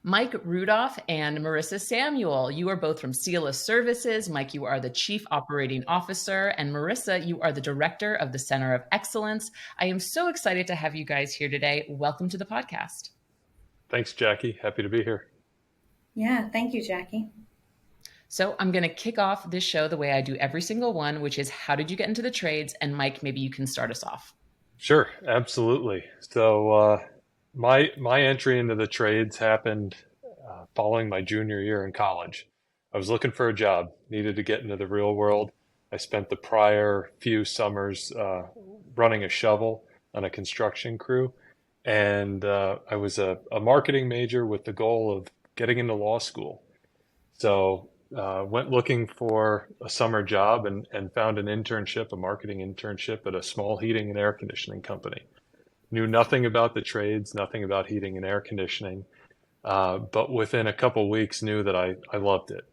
Mike Rudolf and Marisa Samuel, you are both from Sila Services. Mike, you are the Chief Operating Officer, and Marisa, you are the Director of the Center of Excellence. I am so excited to have you guys here today. Welcome to the podcast. Thanks, Jackie. Happy to be here. Yeah, thank you, Jackie. So I'm going to kick off this show the way I do every single one, which is how did you get into the trades? And Mike, maybe you can start us off. Sure, absolutely. So my entry into the trades happened following my junior year in college. I was looking for a job, needed to get into the real world. I spent the prior few summers running a shovel on a construction crew, and I was a marketing major with the goal of getting into law school. So went looking for a summer job and found an internship, a marketing internship at a small heating and air conditioning company. Knew nothing about the trades, nothing about heating and air conditioning, but within a couple weeks knew that I loved it.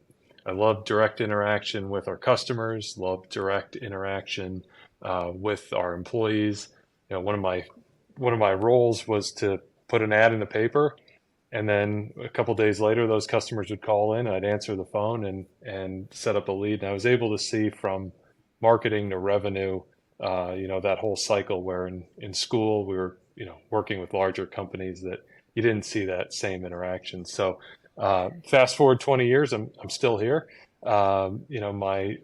I loved direct interaction with our customers, loved direct interaction with our employees. You know, one of my roles was to put an ad in the paper, and then a couple days later, those customers would call in, and I'd answer the phone and set up a lead. And I was able to see from marketing to revenue, that whole cycle where in school we were, working with larger companies that you didn't see that same interaction. So fast forward 20 years, I'm still here. My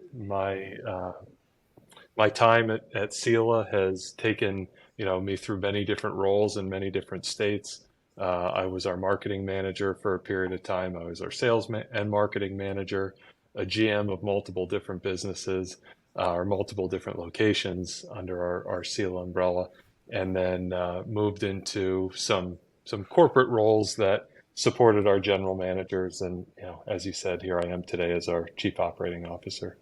time at Sila has taken, me through many different roles in many different states. I was our marketing manager for a period of time. I was our sales and marketing manager, a GM of multiple different businesses, or multiple different locations under our Sila umbrella, and then moved into some corporate roles that supported our general managers. And, as you said, here I am today as our Chief Operating Officer.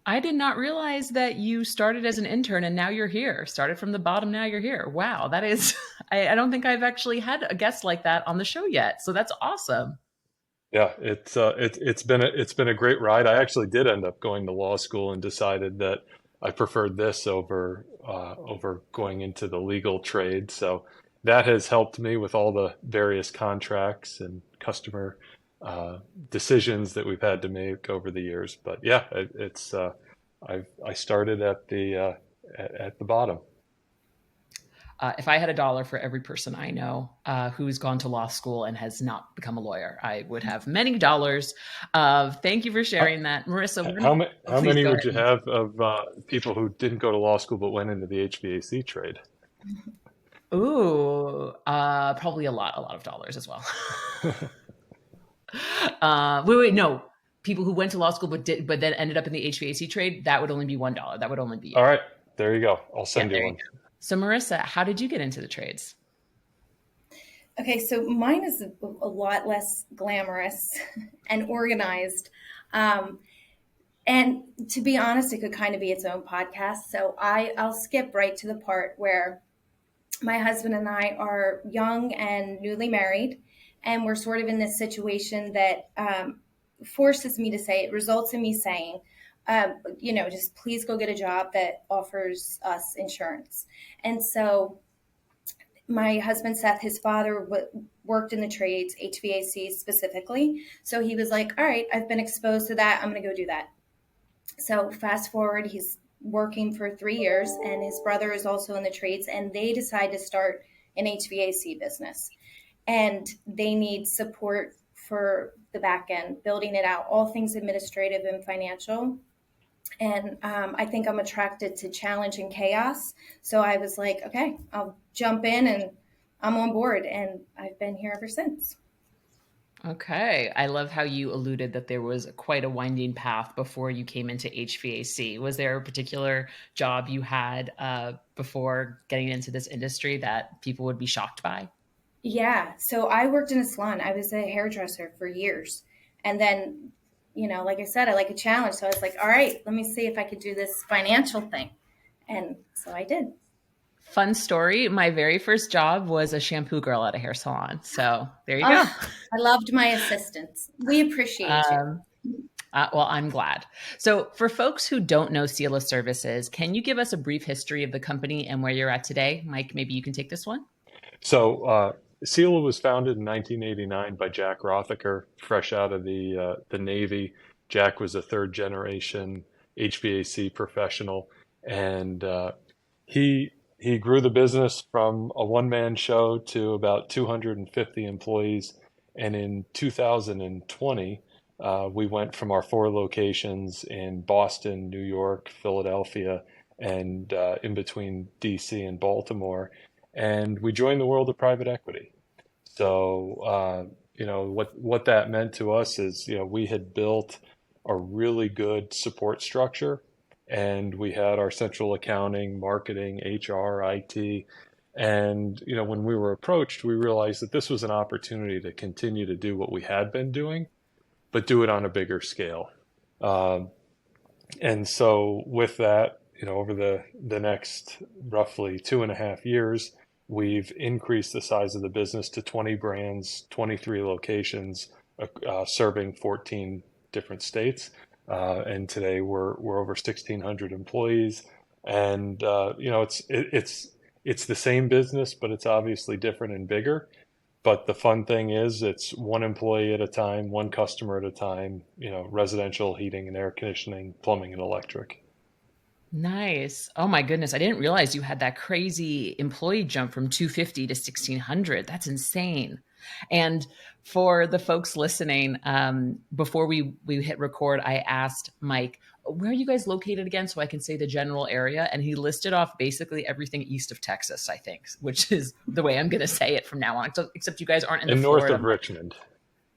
I did not realize that you started as an intern and now you're here. Started from the bottom, now you're here. Wow, that is, I don't think I've actually had a guest like that on the show yet. So that's awesome. Yeah, it's been a great ride. I actually did end up going to law school and decided that I preferred this over going into the legal trade. So that has helped me with all the various contracts and customer decisions that we've had to make over the years. But yeah, I started at the bottom. If I had $1 for every person I know who's gone to law school and has not become a lawyer, I would have many dollars. Thank you for sharing that, Marisa. How many would you have of people who didn't go to law school but went into the HVAC trade? Ooh, probably a lot of dollars as well. No. People who went to law school but then ended up in the HVAC trade, that would only be $1. That would only be you. All right, there you go. I'll send you one. So Marisa, how did you get into the trades? Okay, so mine is a lot less glamorous and organized. And to be honest, it could kind of be its own podcast. So I'll skip right to the part where my husband and I are young and newly married, and we're sort of in this situation that forces me to say, it results in me saying, just please go get a job that offers us insurance. And so my husband, Seth, his father worked in the trades, HVAC specifically. So he was like, all right, I've been exposed to that. I'm going to go do that. So fast forward, he's working for 3 years, and his brother is also in the trades, and they decide to start an HVAC business. And they need support for the back end, building it out, all things administrative and financial. And I think I'm attracted to challenge and chaos. So I was like, okay, I'll jump in, and I'm on board. And I've been here ever since. Okay. I love how you alluded that there was quite a winding path before you came into HVAC. Was there a particular job you had before getting into this industry that people would be shocked by? Yeah. So I worked in a salon. I was a hairdresser for years. And then, like I said, I like a challenge. So I was like, all right, let me see if I could do this financial thing. And so I did. Fun story. My very first job was a shampoo girl at a hair salon. So there you go. I loved my assistants. We appreciate you. Well, I'm glad. So for folks who don't know Sila Services, can you give us a brief history of the company and where you're at today? Mike, maybe you can take this one. So Sila was founded in 1989 by Jack Rothaker, fresh out of the Navy. Jack was a third generation HVAC professional, and he he grew the business from a one man show to about 250 employees. And in 2020, we went from our four locations in Boston, New York, Philadelphia, and in between DC and Baltimore, and we joined the world of private equity. So, what that meant to us is, we had built a really good support structure, and we had our central accounting, marketing, HR, IT. And, when we were approached, we realized that this was an opportunity to continue to do what we had been doing, but do it on a bigger scale. Um, and so with that, over the next roughly 2.5 years, we've increased the size of the business to 20 brands, 23 locations, serving 14 different states. And today we're over 1,600 employees. And it's the same business, but it's obviously different and bigger. But the fun thing is, it's one employee at a time, one customer at a time, residential heating and air conditioning, plumbing and electric. Nice. Oh my goodness. I didn't realize you had that crazy employee jump from 250 to 1600. That's insane. And for the folks listening, before we hit record, I asked Mike, where are you guys located again? So I can say the general area. And he listed off basically everything east of Texas, I think, which is the way I'm going to say it from now on. Except you guys aren't in the And north Florida of Richmond.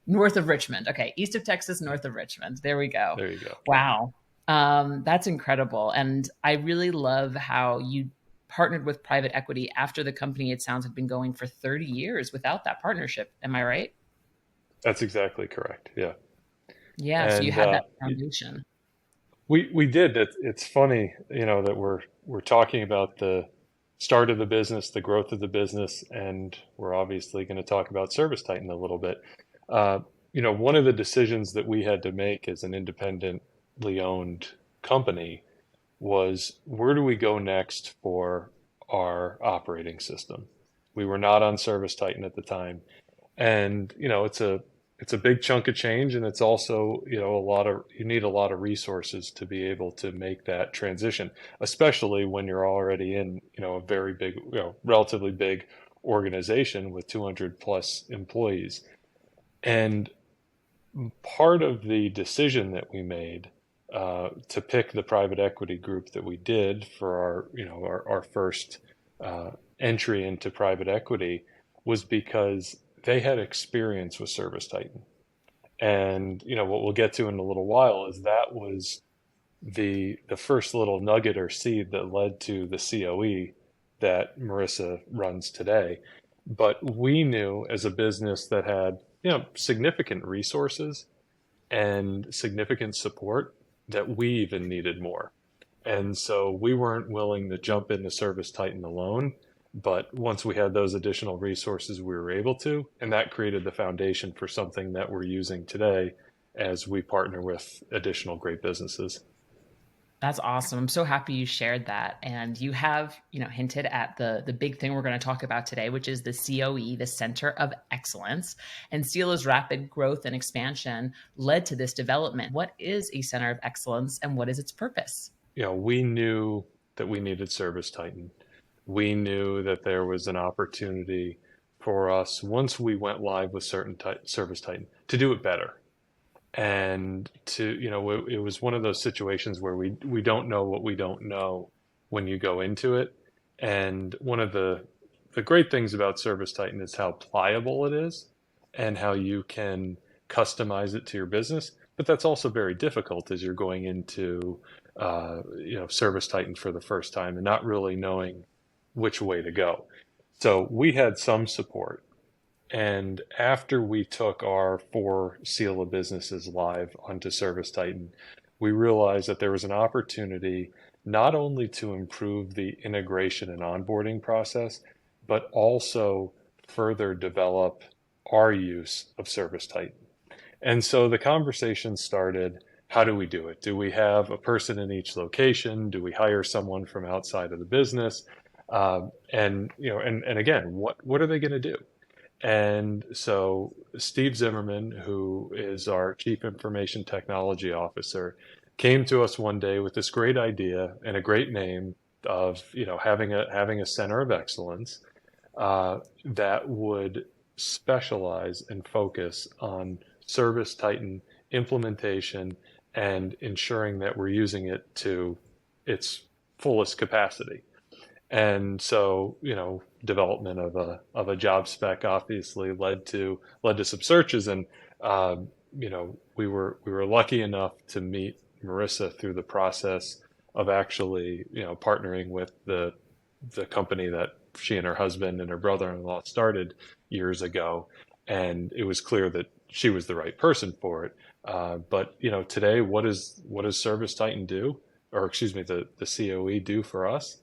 North of Richmond. Okay. East of Texas, north of Richmond. There we go. There you go. Wow. That's incredible. And I really love how you partnered with private equity after the company, it sounds, had been going for 30 years without that partnership. Am I right? That's exactly correct. Yeah. Yeah. So you And had that foundation. we did. It's funny, that we're talking about the start of the business, the growth of the business, and we're obviously going to talk about ServiceTitan a little bit. One of the decisions that we had to make as an independently owned company was, where do we go next for our operating system? We were not on ServiceTitan at the time, and it's a big chunk of change, and it's also, you need a lot of resources to be able to make that transition, especially when you're already in, a very big, relatively big organization with 200 plus employees. And part of the decision that we made to pick the private equity group that we did for our first entry into private equity was because they had experience with ServiceTitan. And what we'll get to in a little while is that was the first little nugget or seed that led to the COE that Marisa runs today. But we knew, as a business that had significant resources and significant support, that we even needed more. And so we weren't willing to jump into ServiceTitan alone. But once we had those additional resources, we were able to, and that created the foundation for something that we're using today as we partner with additional great businesses. That's awesome. I'm so happy you shared that. And you have, hinted at the big thing we're going to talk about today, which is the COE, the Center of Excellence. And Sila's rapid growth and expansion led to this development. What is a Center of Excellence, and what is its purpose? We knew that we needed ServiceTitan. We knew that there was an opportunity for us, once we went live with ServiceTitan, to do it better. And it was one of those situations where we don't know what we don't know when you go into it. And one of the great things about ServiceTitan is how pliable it is and how you can customize it to your business. But that's also very difficult as you're going into ServiceTitan for the first time and not really knowing which way to go. So we had some support. And after we took our 4 Sila businesses live onto ServiceTitan, we realized that there was an opportunity not only to improve the integration and onboarding process, but also further develop our use of ServiceTitan. And so the conversation started, how do we do it? Do we have a person in each location? Do we hire someone from outside of the business? And again, what are they going to do? And so Steve Zimmerman, who is our Chief Information Technology Officer, came to us one day with this great idea and a great name of, having a center of excellence that would specialize and focus on ServiceTitan implementation and ensuring that we're using it to its fullest capacity. And so, development of a job spec obviously led to some searches, and we were lucky enough to meet Marisa through the process of actually partnering with the company that she and her husband and her brother-in-law started years ago, and it was clear that she was the right person for it. But today, what does ServiceTitan do, or excuse me, the COE do for us?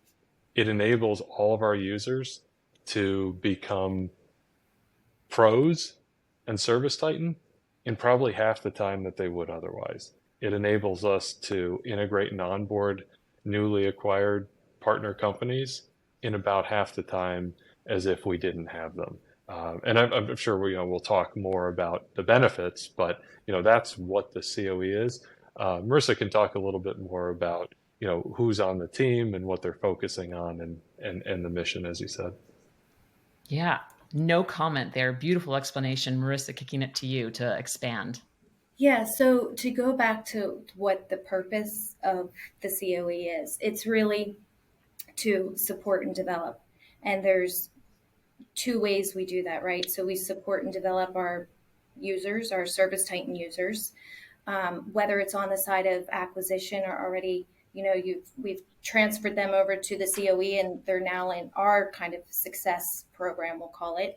It enables all of our users to become pros in ServiceTitan in probably half the time that they would otherwise. It enables us to integrate and onboard newly acquired partner companies in about half the time as if we didn't have them. And I'm sure we'll talk more about the benefits, but that's what the COE is. Marisa can talk a little bit more about who's on the team and what they're focusing on, and the mission, as you said. Yeah, no comment there. Beautiful explanation. Marisa, kicking it to you to expand. Yeah, so to go back to what the purpose of the COE is, it's really to support and develop. And there's two ways we do that, right? So we support and develop our users, our ServiceTitan users, whether it's on the side of acquisition or already, we've transferred them over to the COE and they're now in our kind of success program, we'll call it.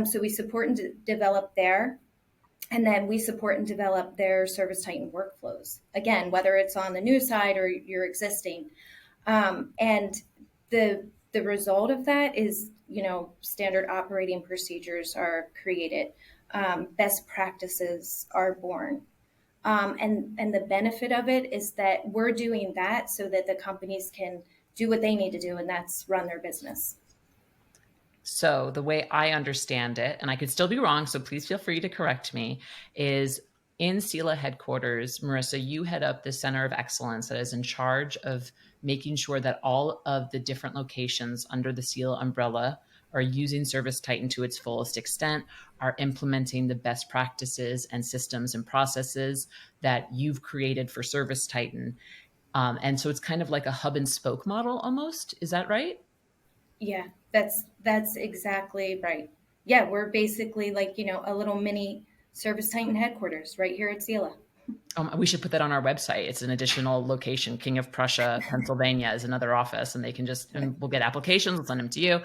So we support and develop there. And then we support and develop their ServiceTitan workflows. Again, whether it's on the new side or your existing. And the result of that is, standard operating procedures are created, best practices are born. And the benefit of it is that we're doing that so that the companies can do what they need to do, and that's run their business. So the way I understand it, and I could still be wrong, so please feel free to correct me, is in Sila headquarters, Marisa, you head up the Center of Excellence that is in charge of making sure that all of the different locations under the Sila umbrella are using ServiceTitan to its fullest extent, are implementing the best practices and systems and processes that you've created for ServiceTitan. And so it's kind of like a hub and spoke model almost. Is that right? Yeah, that's exactly right. Yeah, we're basically like, a little mini ServiceTitan headquarters right here at Sila. We should put that on our website. It's an additional location. King of Prussia, Pennsylvania is another office, and they can and we'll get applications. We'll send them to you.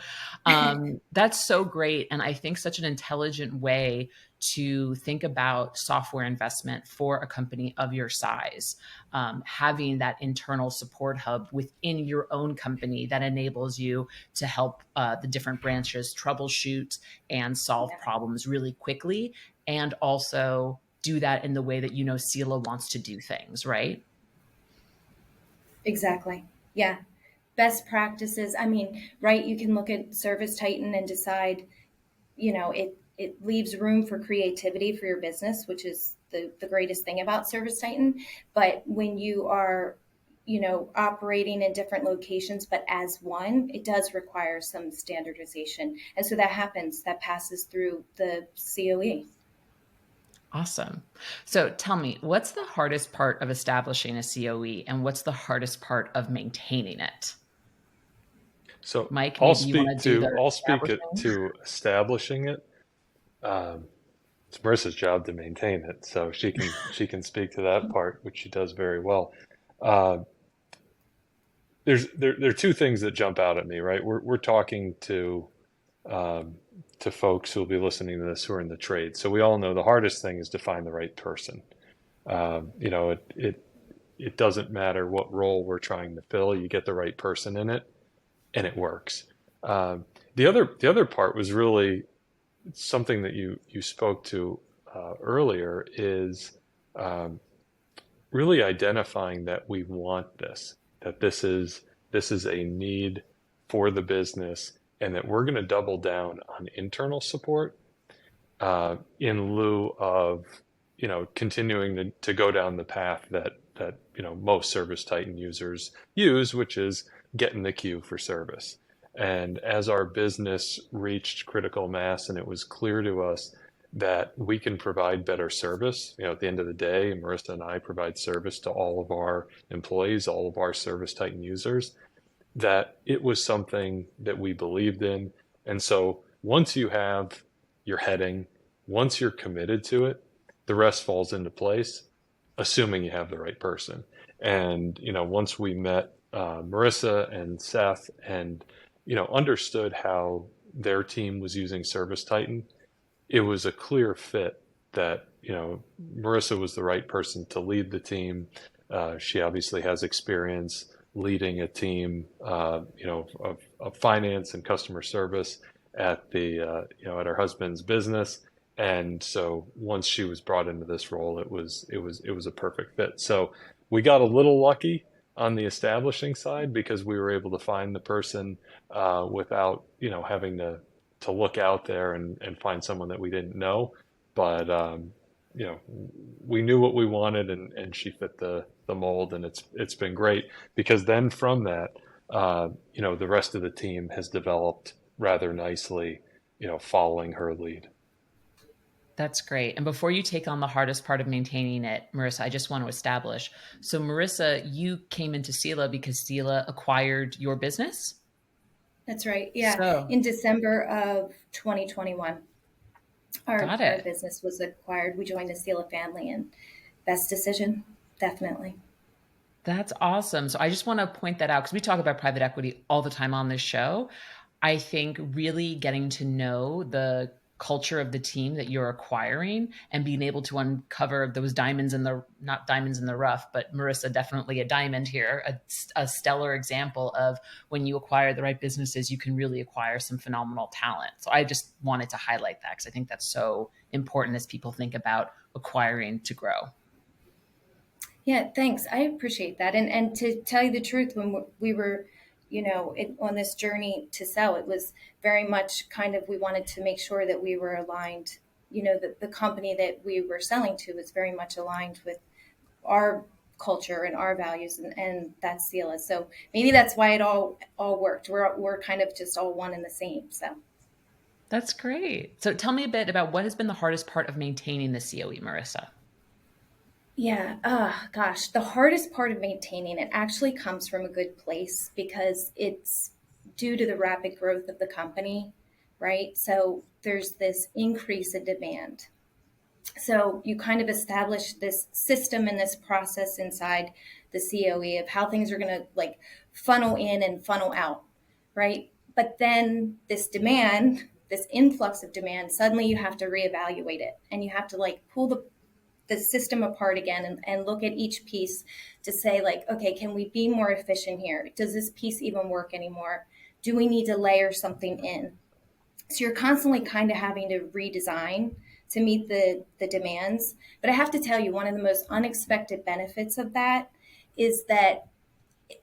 That's so great. And I think such an intelligent way to think about software investment for a company of your size. Having that internal support hub within your own company that enables you to help the different branches troubleshoot and solve problems really quickly, and also do that in the way that Sila wants to do things, right? Exactly. Yeah. Best practices. I mean, right, you can look at ServiceTitan and decide, it leaves room for creativity for your business, which is the greatest thing about ServiceTitan. But when you are, operating in different locations, but as one, it does require some standardization. And so that passes through the COE. Awesome. So tell me, what's the hardest part of establishing a COE, and what's the hardest part of maintaining it? So Mike, I'll maybe you want to do the speak establishing? to establishing it. It's Marissa's job to maintain it, so she can speak to that part, which she does very well. There are two things that jump out at me, right? We're talking to folks who will be listening to this who are in the trade. So we all know the hardest thing is to find the right person. It doesn't matter what role we're trying to fill. You get the right person in it, and it works. The other part was really something that you spoke to earlier, is really identifying that we want this, that this is a need for the business, and that we're going to double down on internal support in lieu of, continuing to go down the path that most ServiceTitan users use, which is get in the queue for service. And as our business reached critical mass and it was clear to us that we can provide better service, at the end of the day, Marissa and I provide service to all of our employees, all of our ServiceTitan users, that it was something that we believed in. And so once you have your heading, once you're committed to it, the rest falls into place, assuming you have the right person. And, once we met Marissa and Seth and, understood how their team was using ServiceTitan, it was a clear fit that, Marissa was the right person to lead the team. She obviously has experience leading a team, of finance and customer service at at her husband's business. And so once she was brought into this role, it was a perfect fit. So we got a little lucky on the establishing side because we were able to find the person without, having to look out there and find someone that we didn't know. But we knew what we wanted, and she fit the mold, and it's been great because then from that, the rest of the team has developed rather nicely, following her lead. That's great. And before you take on the hardest part of maintaining it, Marissa, I just want to establish. So, Marissa, you came into Sila because Sila acquired your business? That's right. Yeah. So, In December of 2021, our got it. business was acquired. We joined the Sila family, and best decision, definitely. That's awesome. So I just want to point that out because we talk about private equity all the time on this show. I think really getting to know the culture of the team that you're acquiring and being able to uncover those diamonds in the, not diamonds in the rough, but Marissa, definitely a diamond here, a stellar example of when you acquire the right businesses, you can really acquire some phenomenal talent. So I just wanted to highlight that because I think that's so important as people think about acquiring to grow. Yeah, thanks. I appreciate that. And to tell you the truth, when we were, on this journey to sell, it was very much kind of we wanted to make sure that we were aligned. The company that we were selling to was very much aligned with our culture and our values, and that's Sila. So maybe that's why it all worked. We're kind of just all one and the same. So. That's great. So tell me a bit about what has been the hardest part of maintaining the COE, Marissa. Yeah, gosh, the hardest part of maintaining it actually comes from a good place because it's due to the rapid growth of the company, right? So there's this increase in demand. So you kind of establish this system and this process inside the COE of how things are going to like funnel in and funnel out, right? But then this demand, this influx of demand, suddenly you have to reevaluate it and you have to like pull the system apart again and look at each piece to say like, okay, can we be more efficient here? Does this piece even work anymore? Do we need to layer something in? So you're constantly kind of having to redesign to meet the demands. But I have to tell you, one of the most unexpected benefits of that is that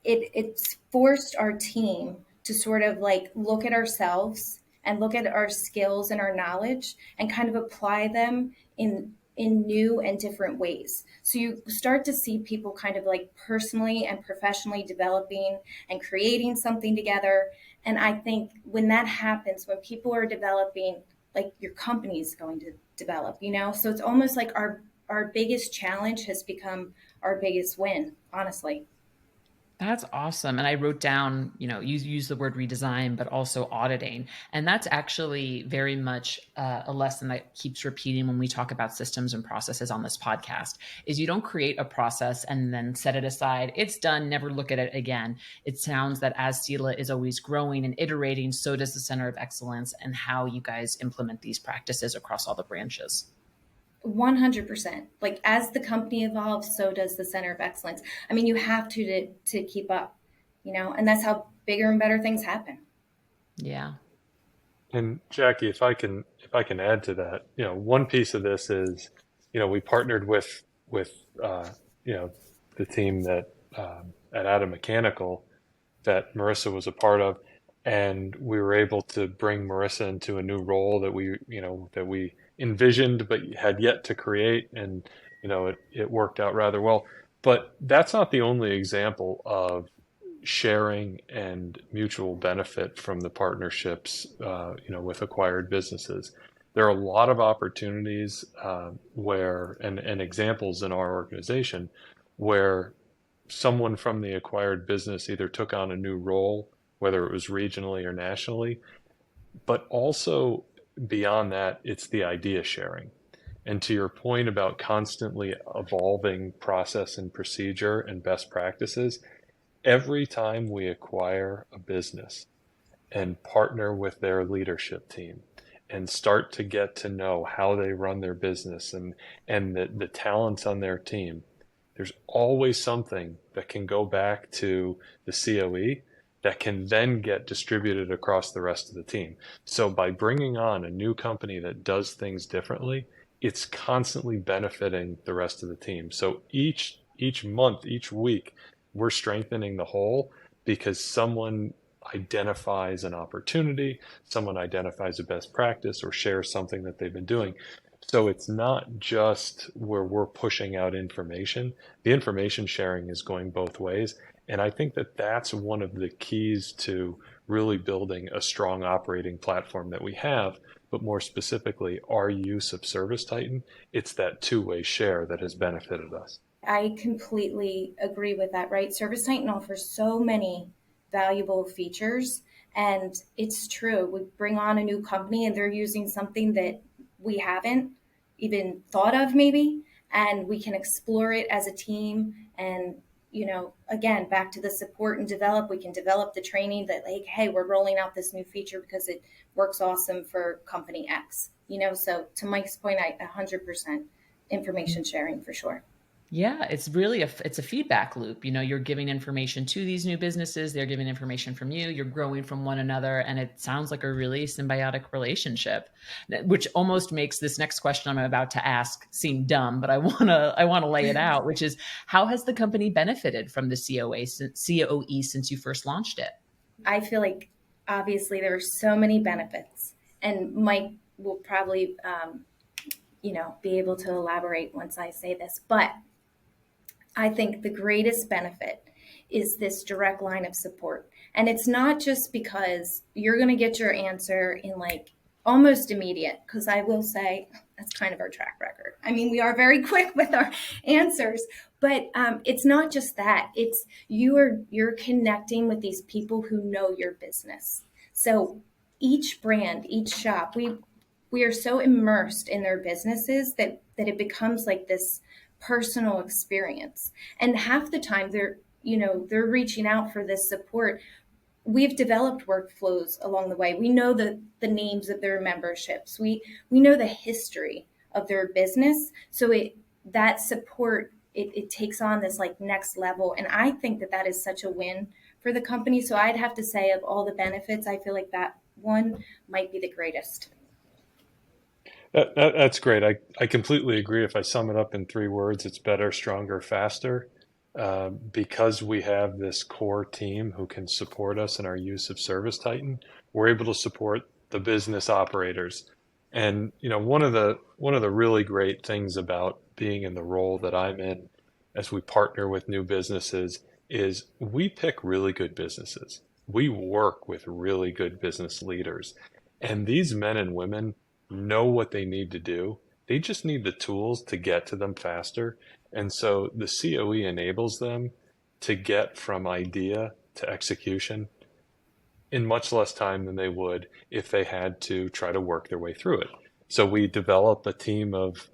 it's forced our team to sort of like look at ourselves and look at our skills and our knowledge and kind of apply them in new and different ways. So you start to see people kind of like personally and professionally developing and creating something together. And I think when that happens, when people are developing, like your company is going to develop, So it's almost like our biggest challenge has become our biggest win, honestly. That's awesome. And I wrote down, you use the word redesign, but also auditing. And that's actually very much a lesson that keeps repeating when we talk about systems and processes on this podcast is you don't create a process and then set it aside. It's done. Never look at it again. It sounds that as Sila is always growing and iterating, so does the Center of Excellence and how you guys implement these practices across all the branches. 100%. Like as the company evolves, so does the Center of Excellence. I mean, you have to keep up, and that's how bigger and better things happen. Yeah. And Jackie, if I can add to that, one piece of this is, we partnered with the team that at Adam Mechanical that Marissa was a part of, and we were able to bring Marissa into a new role that we envisioned but had yet to create, and it worked out rather well. But that's not the only example of sharing and mutual benefit from the partnerships, with acquired businesses. There are a lot of opportunities where, and examples in our organization where someone from the acquired business either took on a new role, whether it was regionally or nationally, but also beyond that, it's the idea sharing. And to your point about constantly evolving process and procedure and best practices, every time we acquire a business and partner with their leadership team and start to get to know how they run their business and the talents on their team, there's always something that can go back to the COE that can then get distributed across the rest of the team. So by bringing on a new company that does things differently, it's constantly benefiting the rest of the team. So each month, each week, we're strengthening the whole because someone identifies an opportunity, someone identifies a best practice or shares something that they've been doing. So it's not just where we're pushing out information. The information sharing is going both ways. And I think that that's one of the keys to really building a strong operating platform that we have, but more specifically, our use of ServiceTitan. It's that two-way share that has benefited us. I completely agree with that, right? ServiceTitan offers so many valuable features, and it's true. We bring on a new company and they're using something that we haven't even thought of, maybe, and we can explore it as a team. And, again, back to the support and develop, we can develop the training that, like, hey, we're rolling out this new feature because it works awesome for company X, So to Mike's point, 100% information sharing for sure. Yeah, it's really it's a feedback loop. You're giving information to these new businesses, they're giving information from you, you're growing from one another, and it sounds like a really symbiotic relationship, which almost makes this next question I'm about to ask seem dumb, but I want to lay it out, which is, how has the company benefited from the COE since you first launched it? I feel like obviously there are so many benefits, and Mike will probably be able to elaborate once I say this, but I think the greatest benefit is this direct line of support. And it's not just because you're going to get your answer in like almost immediate, because I will say that's kind of our track record. I mean, we are very quick with our answers, but it's not just that. It's you're connecting with these people who know your business. So each brand, each shop, we are so immersed in their businesses that it becomes like this personal experience. And half the time they're reaching out for this support. We've developed workflows along the way. We know the names of their memberships. We know the history of their business. So that support it takes on this like next level. And I think that is such a win for the company. So I'd have to say, of all the benefits, I feel like that one might be the greatest. That's great. I completely agree. If I sum it up in 3 words, it's better, stronger, faster. Because we have this core team who can support us in our use of ServiceTitan, we're able to support the business operators. And one of the really great things about being in the role that I'm in as we partner with new businesses is we pick really good businesses. We work with really good business leaders. And these men and women know what they need to do. They just need the tools to get to them faster. And so the COE enables them to get from idea to execution in much less time than they would if they had to try to work their way through it. So we develop a team of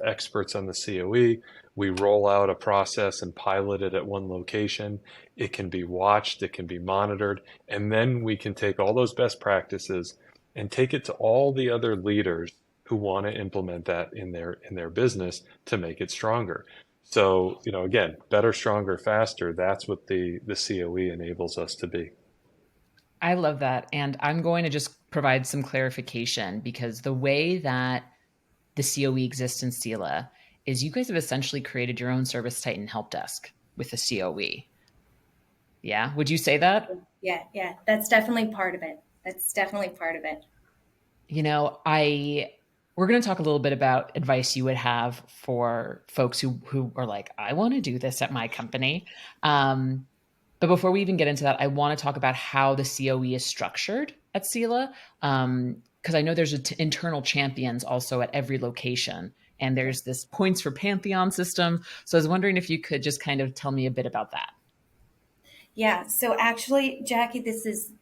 experts on the COE. We roll out a process and pilot it at one location. It can be watched, it can be monitored, and then we can take all those best practices and take it to all the other leaders who want to implement that in their business to make it stronger. So, again, better, stronger, faster, that's what the COE enables us to be. I love that. And I'm going to just provide some clarification, because the way that the COE exists in Sila is you guys have essentially created your own ServiceTitan help desk with the COE. Yeah. Would you say that? Yeah. That's definitely part of it. I We're going to talk a little bit about advice you would have for folks who are like, I want to do this at my company. But before we even get into that, I want to talk about how the COE is structured at Sila, because I know there's internal champions also at every location, and there's this points for Pantheon system. So I was wondering if you could just kind of tell me a bit about that. Yeah, so actually, Jackie, this is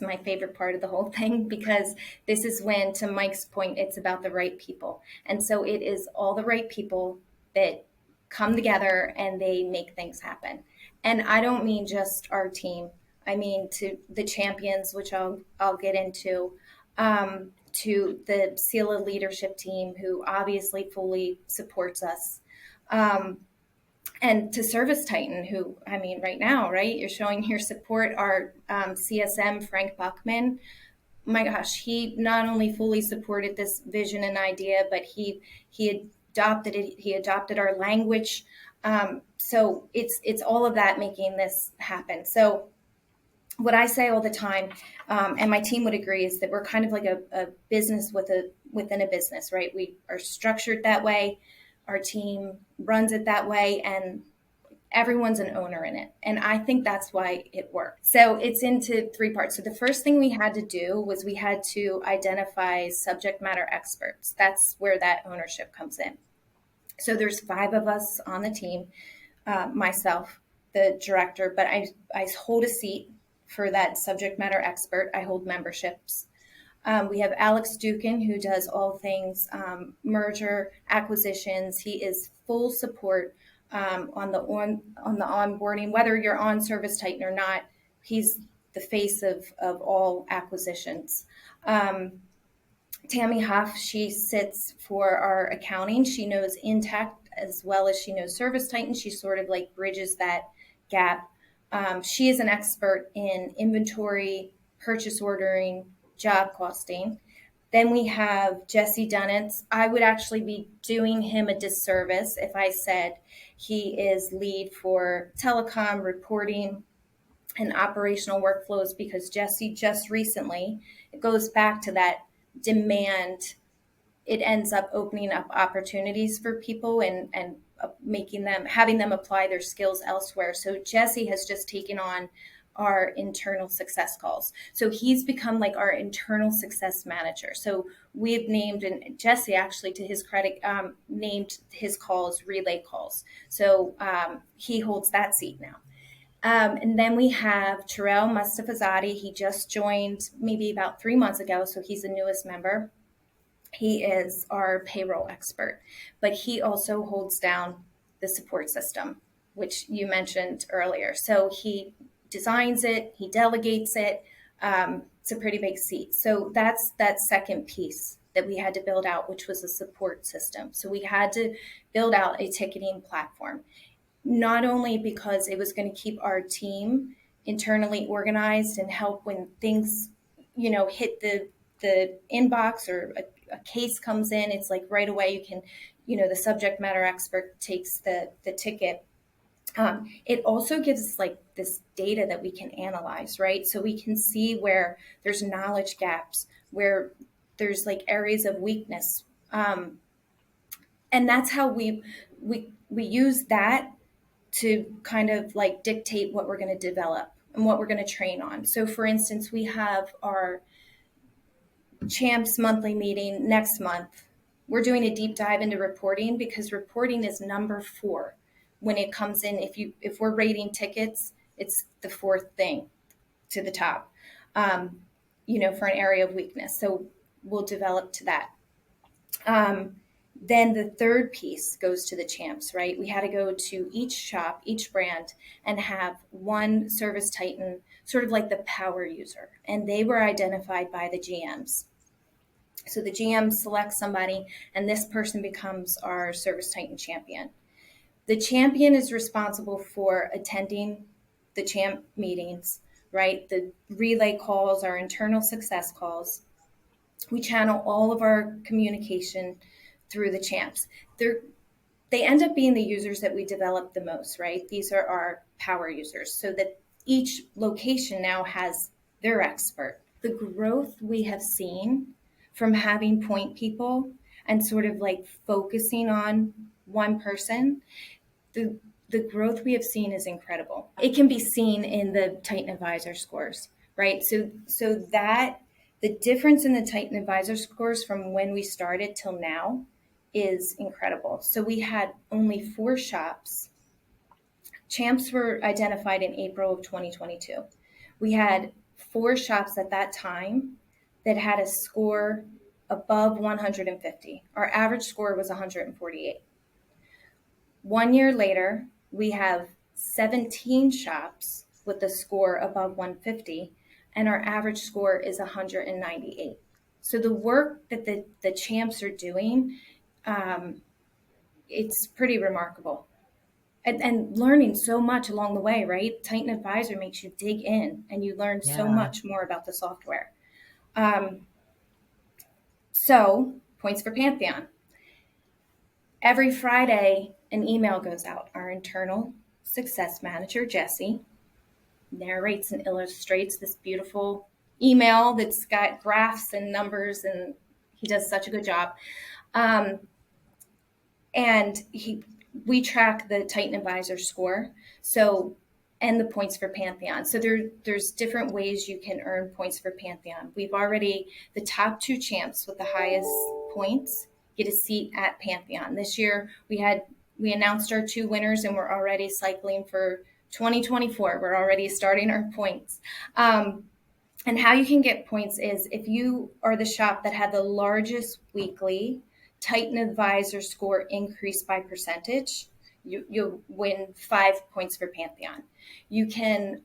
my favorite part of the whole thing, because this is when, to Mike's point, it's about the right people. And so it is all the right people that come together and they make things happen. And I don't mean just our team. I mean to the champions, which I'll get into, to the Sila leadership team, who obviously fully supports us. And to ServiceTitan, who, I mean, right now, right, you're showing your support. Our CSM, Frank Buckman, my gosh, he not only fully supported this vision and idea, but he adopted it. He adopted our language. So it's all of that making this happen. So what I say all the time, and my team would agree, is that we're kind of like a business within a business, right? We are structured that way. Our team runs it that way, and everyone's an owner in it. And I think that's why it worked. So it's into three parts. So the first thing we had to do was we had to identify subject matter experts. That's where that ownership comes in. So there's 5 of us on the team, myself, the director, but I hold a seat for that subject matter expert. I hold memberships. We have Alex Dukin, who does all things merger acquisitions. He is full support on the onboarding, whether you're on ServiceTitan or not. He's the face of all acquisitions. Tammy Huff, she sits for our accounting. She knows Intact as well as she knows ServiceTitan. She sort of like bridges that gap. She is an expert in inventory, purchase ordering, job costing. Then we have Jesse Dunitz. I would actually be doing him a disservice if I said he is lead for telecom, reporting, and operational workflows, because Jesse just recently, it goes back to that demand. It ends up opening up opportunities for people and having them apply their skills elsewhere. So Jesse has just taken on our internal success calls. So he's become like our internal success manager. So we've named, and Jesse actually, to his credit, named his calls relay calls. So he holds that seat now. And then we have Terrell Mustafazadi. He just joined maybe about 3 months ago, so he's the newest member. He is our payroll expert, but he also holds down the support system, which you mentioned earlier. So he designs it, he delegates it. It's a pretty big seat. So that's that second piece that we had to build out, which was a support system. So we had to build out a ticketing platform, not only because it was going to keep our team internally organized and help when things, hit the inbox, or a case comes in, it's like right away you can, the subject matter expert takes the ticket. It also gives us like this data that we can analyze, right? So we can see where there's knowledge gaps, where there's like areas of weakness. And that's how we use that to kind of like dictate what we're going to develop and what we're going to train on. So for instance, we have our Champs monthly meeting next month. We're doing a deep dive into reporting, because reporting is number 4 when it comes in. If we're rating tickets, it's the 4th thing to the top, for an area of weakness. So we'll develop to that. Then the third piece goes to the champs, right? We had to go to each shop, each brand, and have one ServiceTitan, sort of like the power user. And they were identified by the GMs. So the GM selects somebody, and this person becomes our ServiceTitan champion. The champion is responsible for attending the champ meetings, right? The relay calls, our internal success calls. We channel all of our communication through the champs. They end up being the users that we develop the most, right? These are our power users, so that each location now has their expert. The growth we have seen from having point people and sort of like focusing on one person, the the growth we have seen is incredible. It can be seen in the Titan Advisor scores, right? So that the difference in the Titan Advisor scores from when we started till now is incredible. So we had only 4 shops. Champs were identified in April of 2022. We had 4 shops at that time that had a score above 150. Our average score was 148. 1 year later, we have 17 shops with a score above 150, and our average score is 198. So the work that the champs are doing, it's pretty remarkable. And learning so much along the way, right? Titan Advisor makes you dig in and you learn so Yeah. much more about the software. So, points for Pantheon. Every Friday, an email goes out. Our internal success manager, Jesse, narrates and illustrates this beautiful email that's got graphs and numbers, and he does such a good job. And we track the Titan Advisor score. So, and the points for Pantheon. So there's different ways you can earn points for Pantheon. We've already, the top 2 champs with the highest points get a seat at Pantheon. This year we announced our 2 winners, and we're already cycling for 2024. We're already starting our points. And how you can get points is if you are the shop that had the largest weekly Titan Advisor score increase by percentage, you'll win 5 points for Pantheon. You can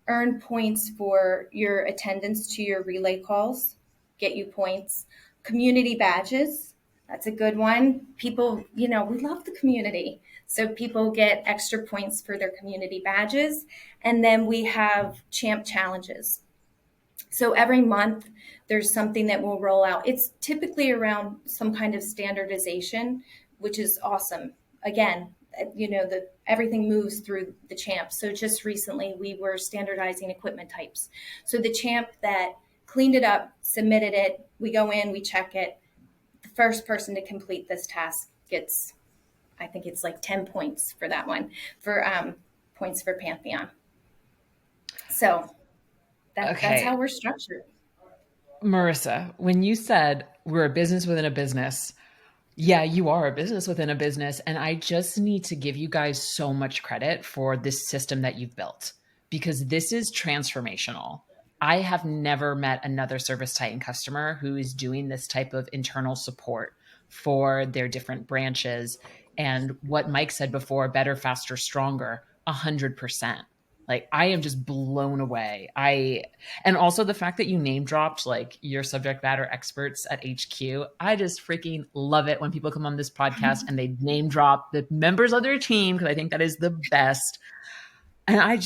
earn points for your attendance to your relay calls, get you points. Community badges, that's a good one. People, we love the community. So people get extra points for their community badges. And then we have champ challenges. So every month there's something that will roll out. It's typically around some kind of standardization, which is awesome. Again, everything moves through the champs. So just recently we were standardizing equipment types. So the champ that cleaned it up, submitted it, we go in, we check it. The first person to complete this task gets, I think it's like 10 points for that one, for points for Pantheon. So that's how we're structured. Marisa, when you said we're a business within a business, yeah, you are a business within a business. And I just need to give you guys so much credit for this system that you've built, because this is transformational. I have never met another ServiceTitan customer who is doing this type of internal support for their different branches. And what Mike said before, better, faster, stronger, 100%. Like, I am just blown away. And also the fact that you name dropped like your subject matter experts at HQ. I just freaking love it when people come on this podcast and they name drop the members of their team, because I think that is the best. And I'm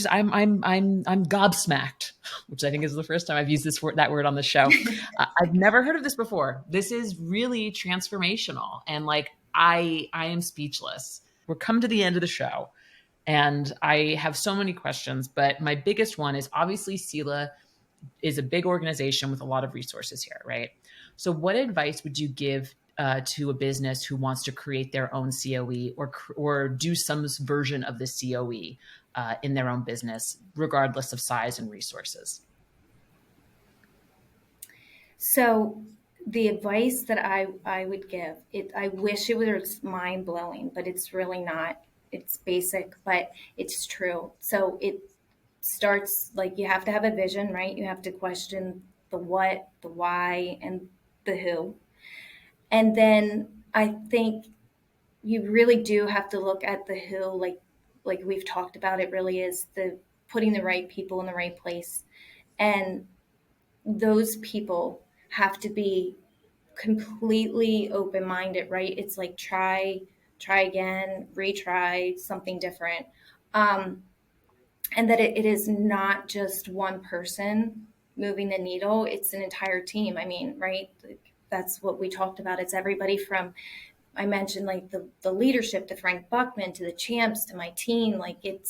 gobsmacked, which I think is the first time I've used that word on the show. I've never heard of this before. This is really transformational, and like I am speechless. We're come to the end of the show, and I have so many questions, but my biggest one is, obviously Sila is a big organization with a lot of resources here, right? So what advice would you give to a business who wants to create their own COE or do some version of the COE in their own business, regardless of size and resources? So the advice that I would give, I wish it was mind blowing, but it's really not. It's basic, but it's true. So it starts like you have to have a vision, right? You have to question the what, the why, and the who. And then I think you really do have to look at the who, like we've talked about. It really is the putting the right people in the right place, and those people have to be completely open-minded, right? It's like try again, retry something different. And that it is not just one person moving the needle, it's an entire team. I mean, right? That's what we talked about. It's everybody from, I mentioned like the leadership to Frank Buckman to the champs to my team. Like it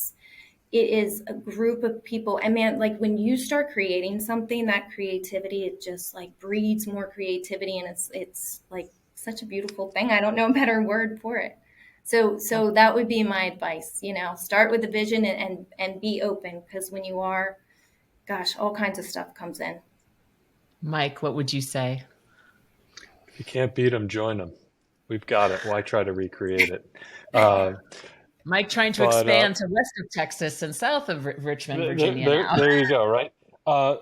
is a group of people. And man, like when you start creating something, that creativity, it just like breeds more creativity. And it's like such a beautiful thing. I don't know a better word for it. So that would be my advice. Start with the vision and be open, because when you are, gosh, all kinds of stuff comes in. Mike, what would you say? If you can't beat them, join them. We've got it. Why try to recreate it? Uh, Mike trying to but expand to west of Texas and south of Richmond, Virginia now. there you go, right? Uh,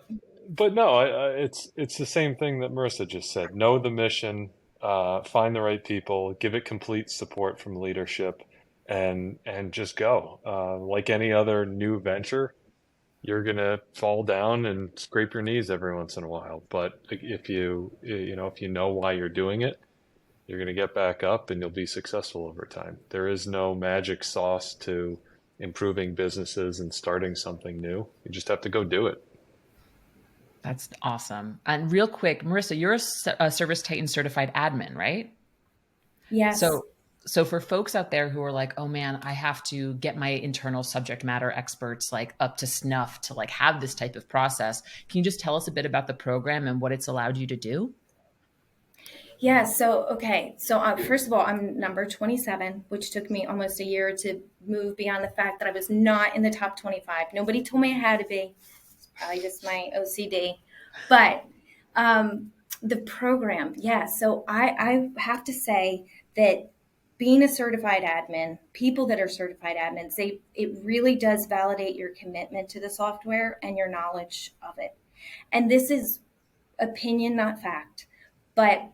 but no, it's the same thing that Marissa just said. Know the mission, find the right people, give it complete support from leadership, and just go. Like any other new venture, you're gonna fall down and scrape your knees every once in a while. But if you know why you're doing it, you're going to get back up and you'll be successful over time. There is no magic sauce to improving businesses and starting something new. You just have to go do it. That's awesome. And real quick, Marisa, you're a ServiceTitan certified admin, right? Yes. So for folks out there who are like, oh man, I have to get my internal subject matter experts like up to snuff to like have this type of process, can you just tell us a bit about the program and what it's allowed you to do? Yeah. So first of all, I'm number 27, which took me almost a year to move beyond the fact that I was not in the top 25. Nobody told me I had to be. It's probably just my OCD. But the program, yeah. So I have to say that being a certified admin, people that are certified admins, it really does validate your commitment to the software and your knowledge of it. And this is opinion, not fact. But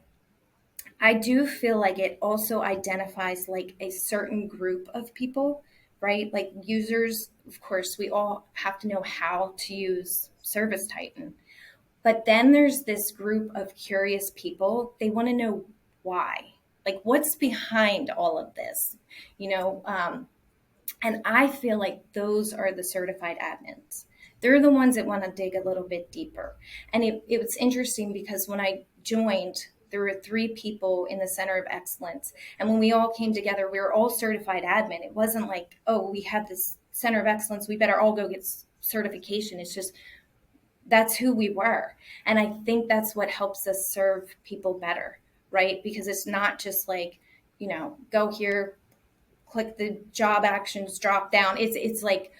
I do feel like it also identifies like a certain group of people, right? Like users, of course, we all have to know how to use ServiceTitan. But then there's this group of curious people. They want to know why, like what's behind all of this, you know? And I feel like those are the certified admins. They're the ones that want to dig a little bit deeper. And it was interesting because when I joined, there were 3 people in the Center of Excellence. And when we all came together, we were all certified admin. It wasn't like, oh, we have this Center of Excellence, we better all go get certification. It's just, that's who we were. And I think that's what helps us serve people better, right? Because it's not just like, go here, click the job actions drop down. It's like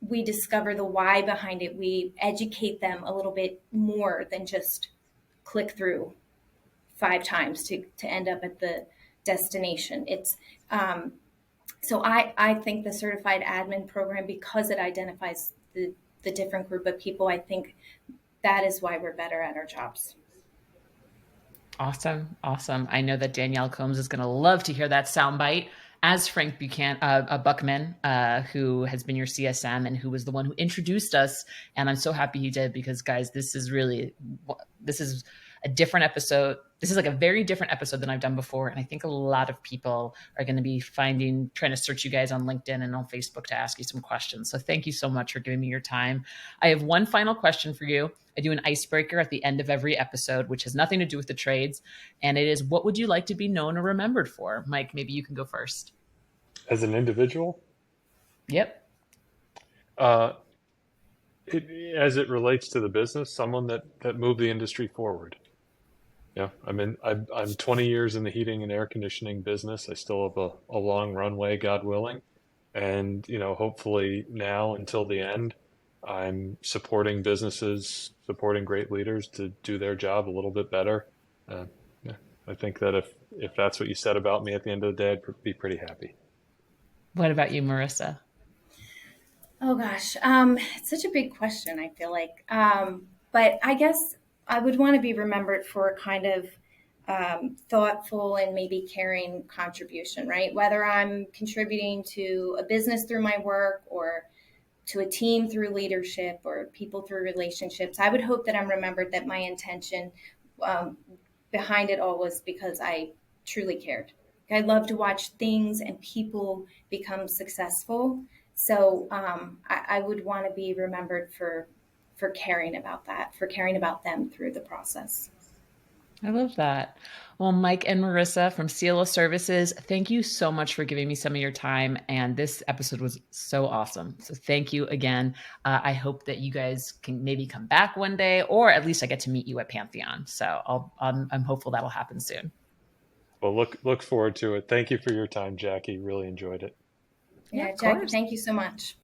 we discover the why behind it. We educate them a little bit more than just click through 5 times to end up at the destination. It's so I think the certified admin program, because it identifies the different group of people, I think that is why we're better at our jobs. Awesome. Awesome. I know that Danielle Combs is going to love to hear that soundbite. As Frank Buchanan, Buckman, who has been your CSM and who was the one who introduced us. And I'm so happy he did, because guys, this is a different episode. This is like a very different episode than I've done before. And I think a lot of people are going to be trying to search you guys on LinkedIn and on Facebook to ask you some questions. So thank you so much for giving me your time. I have one final question for you. I do an icebreaker at the end of every episode, which has nothing to do with the trades. And it is, what would you like to be known or remembered for? Mike, maybe you can go first. As an individual? Yep. As it relates to the business, someone that moved the industry forward. Yeah, I'm 20 years in the heating and air conditioning business. I still have a long runway, God willing. And, hopefully now until the end, I'm supporting businesses, supporting great leaders to do their job a little bit better. Yeah, I think that if that's what you said about me at the end of the day, I'd be pretty happy. What about you, Marisa? Oh gosh, it's such a big question, I feel like. But I guess I would want to be remembered for a kind of thoughtful and maybe caring contribution, right? Whether I'm contributing to a business through my work, or to a team through leadership, or people through relationships, I would hope that I'm remembered that my intention behind it all was because I truly cared. I love to watch things and people become successful. So I would want to be remembered for caring about that, for caring about them through the process. I love that. Well, Mike and Marisa from Sila Services, thank you so much for giving me some of your time. And this episode was so awesome. So thank you again. I hope that you guys can maybe come back one day, or at least I get to meet you at Pantheon. So I'm hopeful that'll happen soon. Well, look forward to it. Thank you for your time, Jackie. Really enjoyed it. Yeah, Yeah, of Jackie, course. thank you so much.